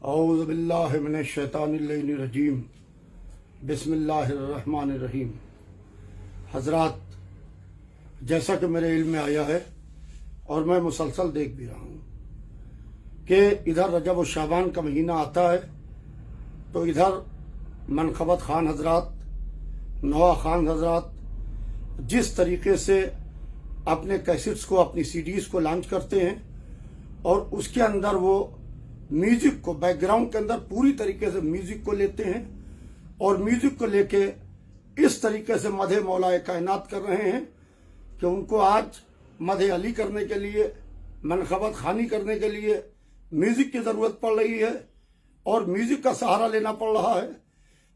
औज़ु बिल्लाहि मिनश शैतानिर रजीम बिस्मिल्लाहिर्रहमानिर्रहीम। हजरात, जैसा कि मेरे इल्म में आया है और मैं मुसलसल देख भी रहा हूँ कि इधर रजब और शाबान का महीना आता है तो इधर मनखबत खान हजरात, नवा खान हजरात जिस तरीके से अपने कैसेट्स को, अपनी सीडीज को लॉन्च करते हैं और उसके अंदर वो म्यूजिक को, बैकग्राउंड के अंदर पूरी तरीके से म्यूजिक को लेते हैं और म्यूजिक को लेके इस तरीके से मदहे मौलाए कायनात कर रहे हैं कि उनको आज मदहे अली करने के लिए, मनखबत खानी करने के लिए म्यूजिक की जरूरत पड़ रही है और म्यूजिक का सहारा लेना पड़ रहा है।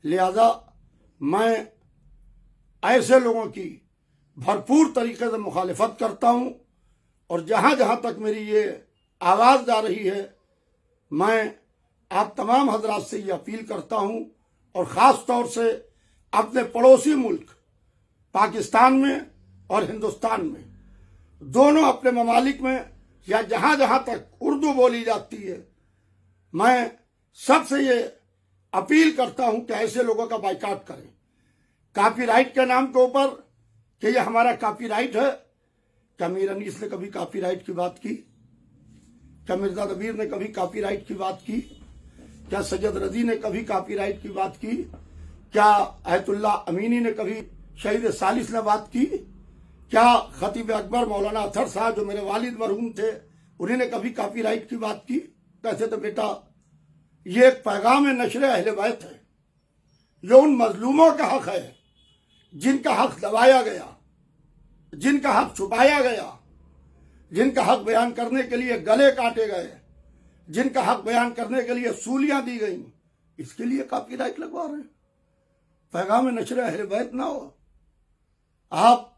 लिहाजा मैं ऐसे लोगों की भरपूर तरीके से मुखालिफत करता हूं और जहां जहां तक मेरी ये आवाज जा रही है, मैं आप तमाम हजरात से ये अपील करता हूं और ख़ास तौर से अपने पड़ोसी मुल्क पाकिस्तान में और हिंदुस्तान में, दोनों अपने ममालिक में या जहां जहां तक उर्दू बोली जाती है, मैं सबसे ये अपील करता हूं कि ऐसे लोगों का बाइकाट करें। कॉपीराइट के नाम के ऊपर कि ये हमारा कॉपीराइट है। क्या मीर अनीस ने कभी कॉपीराइट की बात की? क्या मिर्जा नबीर ने कभी कॉपीराइट की बात की? क्या सैयद रजी ने कभी कॉपीराइट की बात की? क्या आयतुल्लाह अमीनी ने कभी, शहीद सालिस ने बात की? क्या खतीब अकबर मौलाना अतहर साहब जो मेरे वालिद मरहूम थे, उन्हीं ने कभी कॉपीराइट की बात की? कैसे? तो बेटा, ये एक पैगाम नशर अहले बैत है, जो उन मजलूमों का हक है जिनका हक दबाया गया, जिनका हक छुपाया गया, जिनका हक बयान करने के लिए गले काटे गए, जिनका हक बयान करने के लिए सूलियां दी गई, इसके लिए कॉपीराइट लगवा रहे हैं। पैगाम नशर अहले बैत ना हो। आप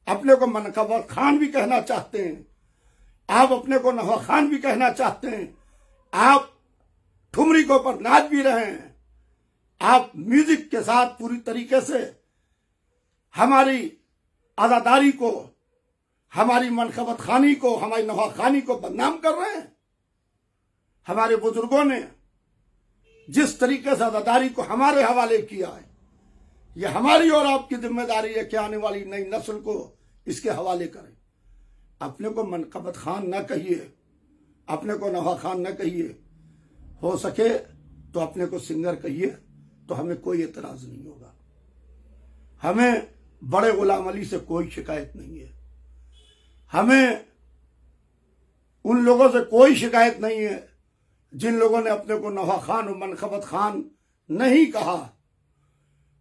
अपने को मनखबत खान भी कहना चाहते हैं, आप अपने को नवा खान भी कहना चाहते हैं, आप ठुमरी के ऊपर नाच भी रहे हैं, आप म्यूजिक के साथ पूरी तरीके से हमारी आजादारी को, हमारी मनखबत खानी को, हमारी नवा खानी को बदनाम कर रहे हैं। हमारे बुजुर्गों ने जिस तरीके से आजादारी को हमारे हवाले किया है, यह हमारी और आपकी जिम्मेदारी है कि आने वाली नई नस्ल को इसके हवाले करें। अपने को मनखबत खान न कहिए, अपने को नवा खान न कहिए, हो सके तो अपने को सिंगर कहिए, तो हमें कोई एतराज नहीं होगा। हमें बड़े गुलाम अली से कोई शिकायत नहीं है, हमें उन लोगों से कोई शिकायत नहीं है जिन लोगों ने अपने को नवा खान और मनखबत खान नहीं कहा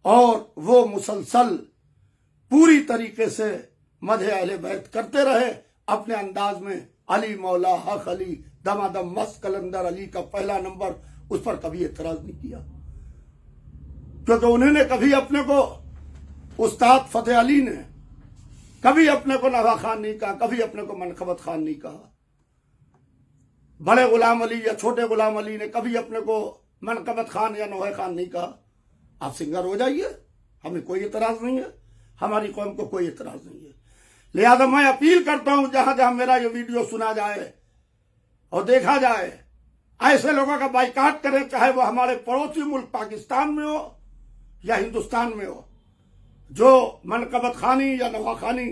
और वो मुसलसल पूरी तरीके से मदहे अहले बैत करते रहे अपने अंदाज में। अली मौला हक अली दमादम मस्त कलंदर अली का पहला नंबर, उस पर कभी एतराज नहीं किया, क्योंकि उन्होंने कभी अपने को, उस्ताद फतेह अली ने कभी अपने को नवा खान नहीं कहा, कभी अपने को मनखबत खान नहीं कहा। बड़े गुलाम अली या छोटे गुलाम अली ने कभी अपने को मनखबत खान या नवा खान नहीं कहा। आप सिंगर हो जाइए, हमें कोई एतराज नहीं है, हमारी कौम को कोई एतराज नहीं है। लिहाजा मैं अपील करता हूं, जहां जहां मेरा ये वीडियो सुना जाए और देखा जाए, ऐसे लोगों का बाइकाट करें, चाहे वो हमारे पड़ोसी मुल्क पाकिस्तान में हो या हिंदुस्तान में हो, जो मनखबत खानी या नवा खानी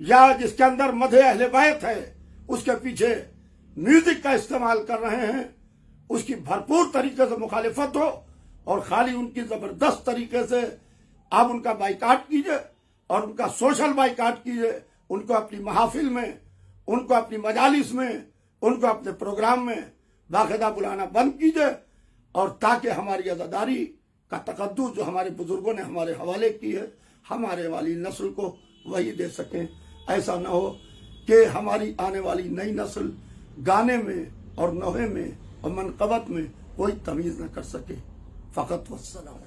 या जिसके अंदर मदहे अहले बैत है, उसके पीछे म्यूजिक का इस्तेमाल कर रहे हैं, उसकी भरपूर तरीके से मुखालिफत हो और खाली उनकी जबरदस्त तरीके से आप उनका बाइकाट कीजिए और उनका सोशल बाइकाट कीजिए। उनको अपनी महाफिल में, उनको अपनी मजालिस में, उनको अपने प्रोग्राम में बाकायदा बुलाना बंद कीजिए, और ताकि हमारी आजादारी का तकद्दुस जो हमारे बुजुर्गों ने हमारे हवाले की है, हमारे वाली नस्ल को वही दे सकें। ऐसा न हो कि हमारी आने वाली नई नस्ल गाने में और नोहे में और मनकबत में कोई तमीज न कर सके। फ़कत वस्सलाम।